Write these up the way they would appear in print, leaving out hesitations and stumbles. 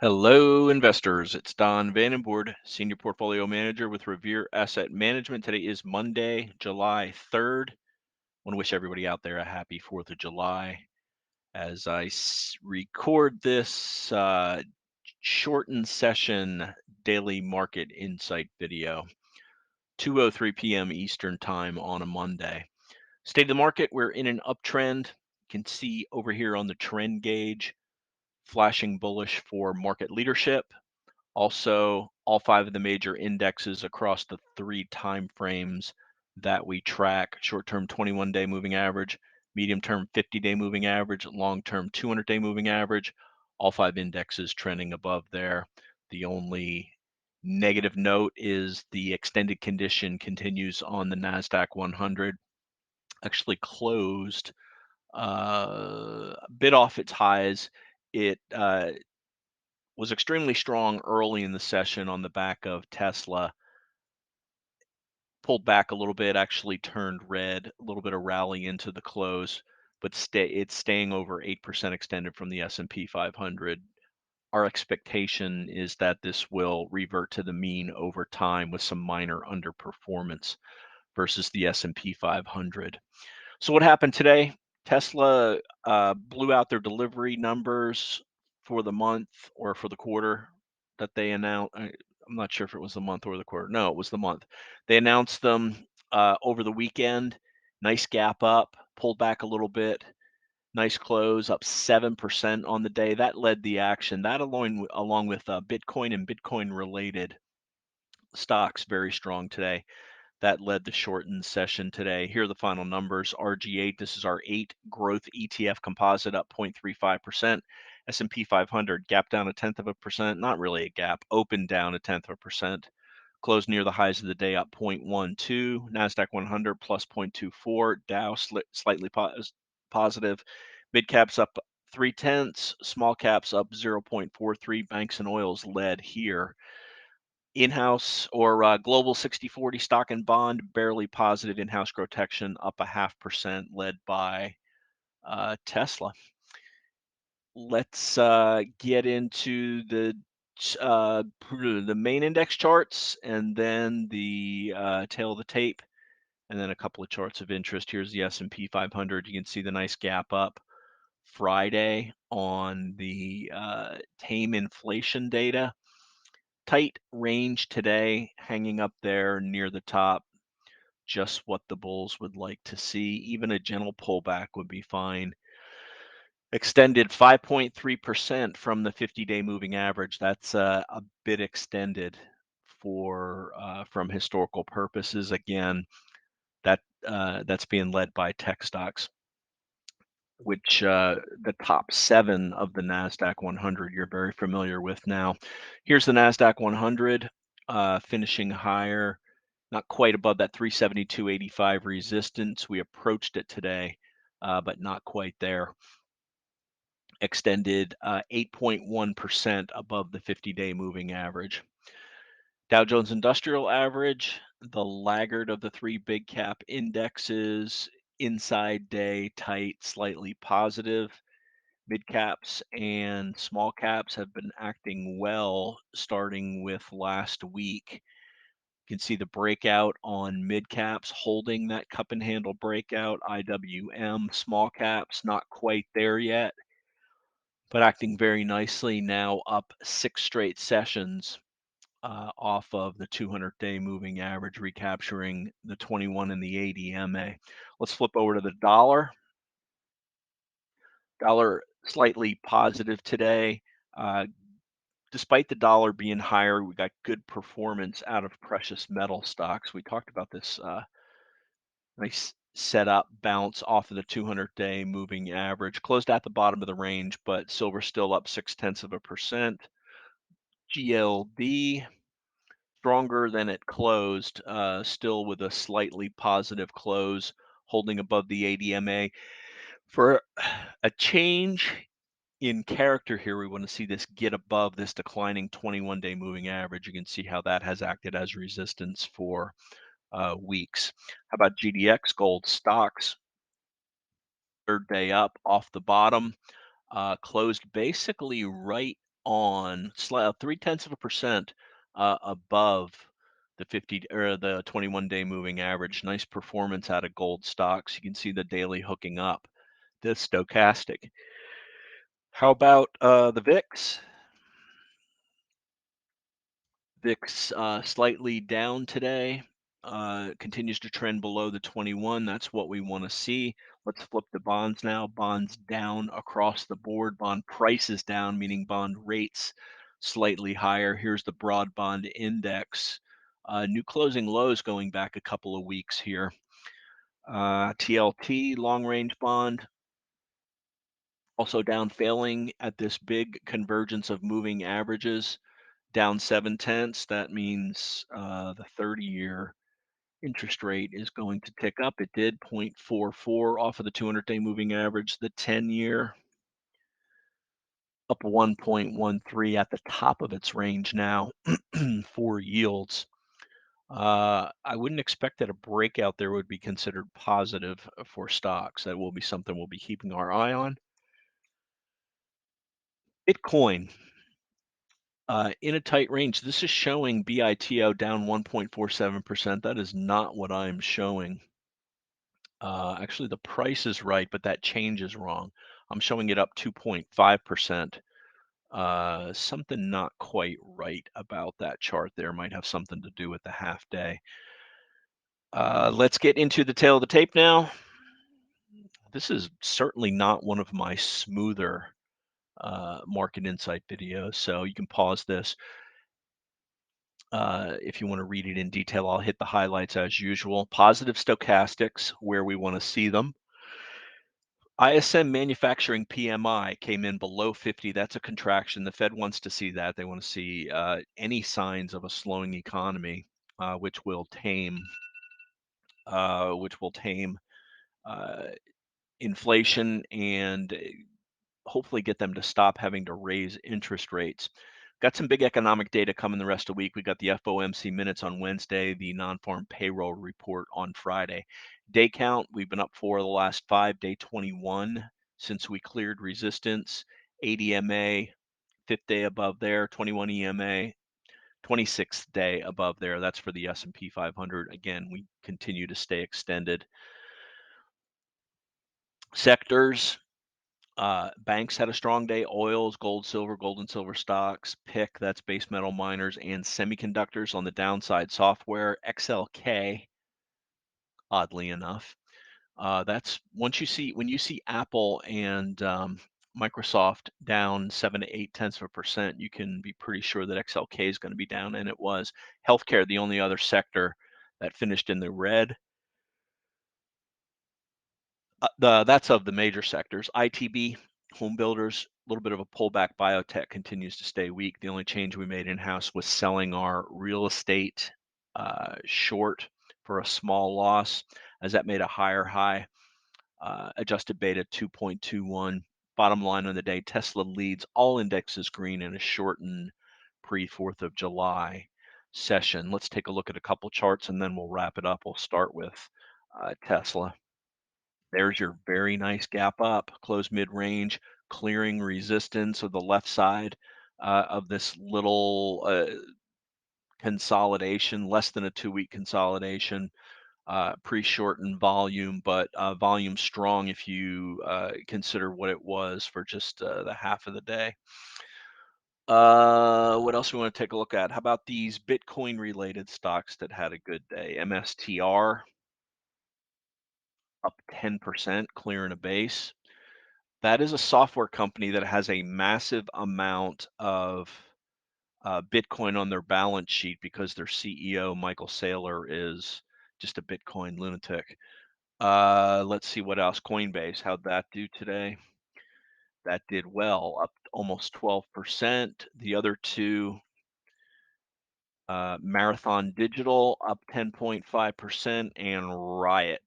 Hello, investors. It's Don Vandenbord, Senior Portfolio Manager with Revere Asset Management. Today is Monday, July 3rd. I want to wish everybody out there a happy 4th of July. As I record this shortened session daily market insight video, 2:03 p.m. Eastern Time on a Monday. State of the market, we're in an uptrend. You can see over here on the trend gauge, flashing bullish for market leadership. Also, all five of the major indexes across the three time frames that we track: short-term 21-day moving average, medium-term 50-day moving average, long-term 200-day moving average, all five indexes trending above there. The only negative note is the extended condition continues on the NASDAQ 100. Actually closed a bit off its highs. It was extremely strong early in the session on the back of Tesla, pulled back a little bit, actually turned red, a little bit of rally into the close, but it's staying over 8% extended from the S&P 500. Our expectation is that this will revert to the mean over time with some minor underperformance versus the S&P 500. So what happened today? Tesla blew out their delivery numbers for the month or for the quarter that they announced. I'm not sure if it was the month or the quarter. No, it was the month. They announced them over the weekend. Nice gap up, pulled back a little bit. Nice close, up 7% on the day. That led the action. That along with Bitcoin and Bitcoin related stocks, very strong today. That led the shortened session today. Here are the final numbers. RG8, this is our 8 growth ETF composite, up 0.35%. S&P 500 gap down 0.1%, not really a gap, opened down 0.1%. Closed near the highs of the day, up 0.12. NASDAQ 100 plus 0.24. Dow slightly positive. Mid caps up 0.3. Small caps up 0.43. Banks and oils led here. In-house or global 60/40 stock and bond, barely positive. In-house GROTECTION up 0.5%, led by Tesla. Let's get into the main index charts and then the tail of the tape, and then a couple of charts of interest. Here's the S&P 500. You can see the nice gap up Friday on the tame inflation data. Tight range today, hanging up there near the top, just what the bulls would like to see. Even a gentle pullback would be fine. Extended 5.3% from the 50-day moving average. That's a bit extended for from historical purposes. Again, that's being led by tech stocks, which the top 7 of the NASDAQ 100 you're very familiar with now. Here's the NASDAQ 100 finishing higher, not quite above that 372.85 resistance. We approached it today, but not quite there. Extended 8.1% above the 50-day moving average. Dow Jones Industrial Average, the laggard of the three big cap indexes, inside day tight, slightly positive. Mid caps and small caps have been acting well starting with last week. You can see the breakout on mid caps holding that cup and handle breakout. IWM, small caps, not quite there yet, but acting very nicely now, up 6 straight sessions off of the 200-day moving average, recapturing the 21 and the 80 MA. Let's flip over to the dollar. Dollar slightly positive today. Despite the dollar being higher, we got good performance out of precious metal stocks. We talked about this nice setup bounce off of the 200-day moving average. Closed at the bottom of the range, but silver still up 0.6%. GLD stronger than it closed, still with a slightly positive close, holding above the ADMA. For a change in character here, we want to see this get above this declining 21-day moving average. You can see how that has acted as resistance for weeks. How about GDX, gold stocks? Third day up off the bottom, closed basically right on, 0.3% above the 50 or the 21-day moving average. Nice performance out of gold stocks. You can see the daily hooking up. This stochastic. How about the VIX? VIX slightly down today. Continues to trend below the 21. That's what we want to see. Let's flip the bonds now. Bonds down across the board. Bond prices down, meaning bond rates slightly higher. Here's the broad bond index. New closing lows going back a couple of weeks here. TLT, long range bond, also down, failing at this big convergence of moving averages, down 7/10. That means the 30-year interest rate is going to tick up. It did 0.44 off of the 200-day moving average. The 10-year up 1.13 at the top of its range now for yields. I wouldn't expect that a breakout there would be considered positive for stocks. That will be something we'll be keeping our eye on. Bitcoin in a tight range. This is showing BITO down 1.47%. That is not what I'm showing. Actually, the price is right, but that change is wrong. I'm showing it up 2.5%. Something not quite right about that chart there. Might have something to do with the half day. Let's get into the tail of the tape now. This is certainly not one of my smoother market insight videos, so you can pause this. If you want to read it in detail, I'll hit the highlights as usual. Positive stochastics, where we want to see them. ISM manufacturing PMI came in below 50. That's a contraction. The Fed wants to see that. They want to see any signs of a slowing economy, which will tame inflation and hopefully get them to stop having to raise interest rates. Got some big economic data coming the rest of the week. We got the FOMC minutes on Wednesday, the non-farm payroll report on Friday. Day count, we've been up 4 of the last 5, day 21 since we cleared resistance. 8 EMA, 5th day above there, 21 EMA, 26th day above there. That's for the S&P 500. Again, we continue to stay extended. Sectors, banks had a strong day. Oils, gold, and silver stocks. PIC, that's base metal miners, and semiconductors on the downside. Software, XLK, oddly enough. That's when you see Apple and Microsoft down 7 to 8 tenths of a percent, you can be pretty sure that XLK is going to be down, and it was. Healthcare, the only other sector that finished in the red. That's of the major sectors. ITB, home builders, a little bit of a pullback. Biotech continues to stay weak. The only change we made in-house was selling our real estate short for a small loss, as that made a higher high. Adjusted beta 2.21. Bottom line on the day, Tesla leads all indexes green in a shortened pre-4th of July session. Let's take a look at a couple charts and then we'll wrap it up. We'll start with Tesla. There's your very nice gap up, close mid-range, clearing resistance of the left side of this little consolidation, less than a 2-week consolidation, pre-shortened volume, but volume strong if you consider what it was for just the half of the day. What else we want to take a look at? How about these Bitcoin related stocks that had a good day? MSTR up 10%, clearing a base. That is a software company that has a massive amount of Bitcoin on their balance sheet because their CEO, Michael Saylor, is just a Bitcoin lunatic. Let's see what else. Coinbase, how'd that do today? That did well, up almost 12%. The other two, Marathon Digital, up 10.5%, and Riot.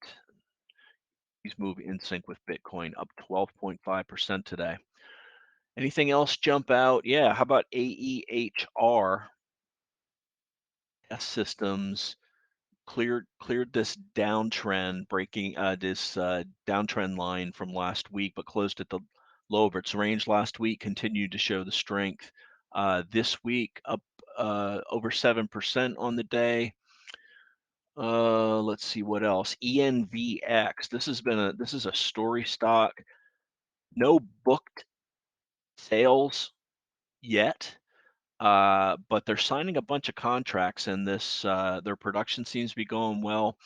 These move in sync with Bitcoin, up 12.5% today. Anything else jump out? Yeah, how about AEHR? Test Systems cleared this downtrend, breaking this downtrend line from last week, but closed at the low of its range last week, continued to show the strength. This week up over 7% on the day. Let's see what else. ENVX. This is a story stock. No booked sales yet, but they're signing a bunch of contracts, and their production seems to be going well.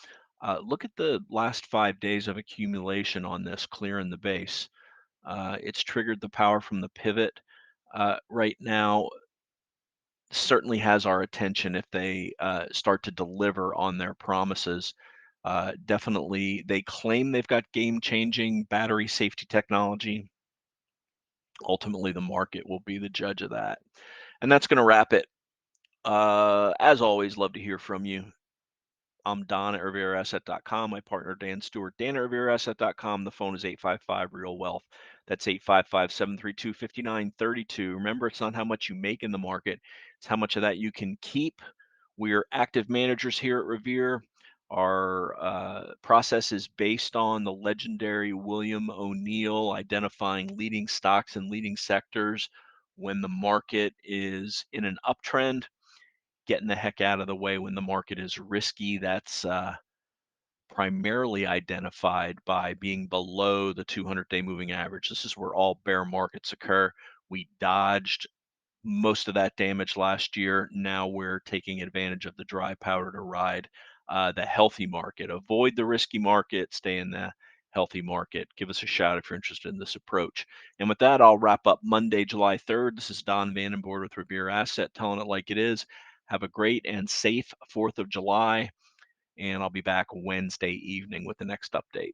Look at the last 5 days of accumulation on this, clearing the base. It's triggered the power from the pivot. Right now, certainly has our attention if they start to deliver on their promises. Definitely, they claim they've got game-changing battery safety technology. Ultimately, the market will be the judge of that. And that's going to wrap it. As always, love to hear from you. I'm Don at RevereAsset.com. My partner, Dan Stewart, Dan at RevereAsset.com. The phone is 855 Real Wealth. That's 855-732-5932. Remember, it's not how much you make in the market, it's how much of that you can keep. We are active managers here at Revere. Our process is based on the legendary William O'Neill identifying leading stocks and leading sectors when the market is in an uptrend, getting the heck out of the way when the market is risky. That's primarily identified by being below the 200-day moving average. This is where all bear markets occur. We dodged most of that damage last year. Now we're taking advantage of the dry powder to ride the healthy market. Avoid the risky market, stay in the healthy market. Give us a shout if you're interested in this approach. And with that, I'll wrap up Monday, July 3rd. This is Don Vandenbord with Revere Asset, telling it like it is. Have a great and safe 4th of July, and I'll be back Wednesday evening with the next update.